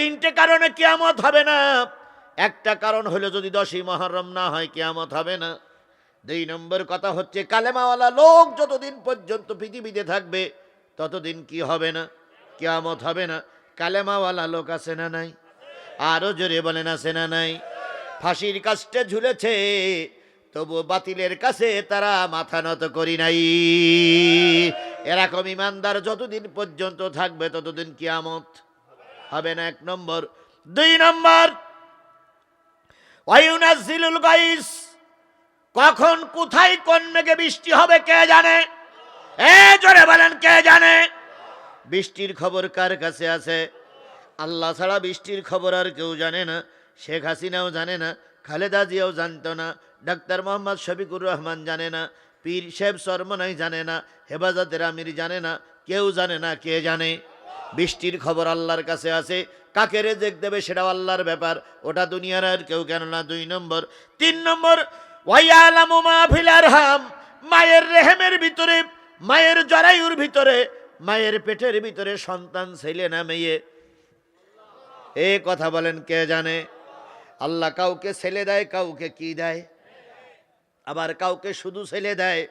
তিনটে কারণে কিয়ামত হবে না। একটা কারণ হলো যদি 10ই মুহররম না হয় কিয়ামত হবে না। 2 নম্বর কথা হচ্ছে কালেমাওয়ালা লোক যতদিন পর্যন্ত পৃথিবীতে থাকবে ততদিন কি হবে না? কিয়ামত হবে না। কালেমাওয়ালা লোক আছে না নাই? আরো জোরে বলেন আছে না নাই? ফাঁসির কাস্টে ঝুলেছে, তবু বাতিলের কাছে তারা মাথা নত করি নাই। এরকম ইমানদার যতদিন পর্যন্ত থাকবে ততদিন কিয়ামত হবে না। 1 নম্বর। 2 নম্বর, ওয়ায়ুনাজ্জিলুল গাইস, কখন কোথায় কোন মেঘে বৃষ্টি হবে কে জানে? জোরে বলেন কে জানে? বৃষ্টির খবর কার কাছে আছে? আল্লাহ ছাড়া বৃষ্টির খবর আর কেউ জানে না। শেখ হাসিনাও জানে না, খালেদা জিয়াও জানতো না, ডাক্তার মোহাম্মদ শফিকুর রহমান জানে না, পীর সাহেব সরমনাই জানে না, হেফাজতের আমির জানে না, কেউ জানে না। কে জানে? বৃষ্টির খবর আল্লাহর কাছে আছে। কাকে রেজেক দেবে সেটাও আল্লাহর ব্যাপার, ওটা দুনিয়ার আর কেউ কেন না। 2 নম্বর। 3 নম্বর, ওয়ায়ালামু মা ফিল আরহাম, মায়ের রেহেমের ভিতরে, মায়ের জরায়ুর ভিতরে, মায়ের পেটের ভিতরে সন্তান ছেলে না মেয়ে, এই কথা বলেন কে জানে? আল্লাহ কাউকে ছেলে দেয়, কাউকে কি দেয়, আবার কাউকে শুধু ছেলে দেয়,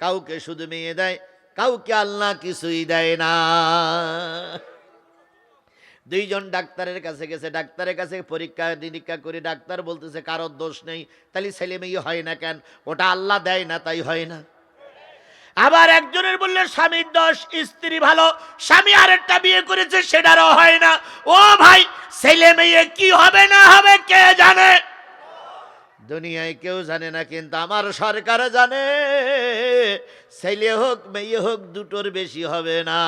কাউকে শুধু মেয়ে দেয়, কাউকে আল্লাহ কিছুই দেয় না। 2 জন ডাক্তারের কাছে গেছে, ডাক্তারের কাছে পরীক্ষা নিরীক্ষা করে ডাক্তার বলতেছে কারোর দোষ নেই। তাহলে ছেলে মেয়ে হয় না কেন? ওটা আল্লাহ দেয় না তাই হয় না। আবার একজনের বললে স্বামীর দোষ, স্ত্রী ভালো, স্বামী আরেকটা বিয়ে করেছে সেটারও হয় না। ও ভাই, ছেলে মেয়ে কি হবে না হবে কে জানে? দুনিয়ায় কেউ জানে না, কিন্তু আমার সরকার জানে। ছেলে হোক মেয়ে হোক দুটোর বেশি হবে না।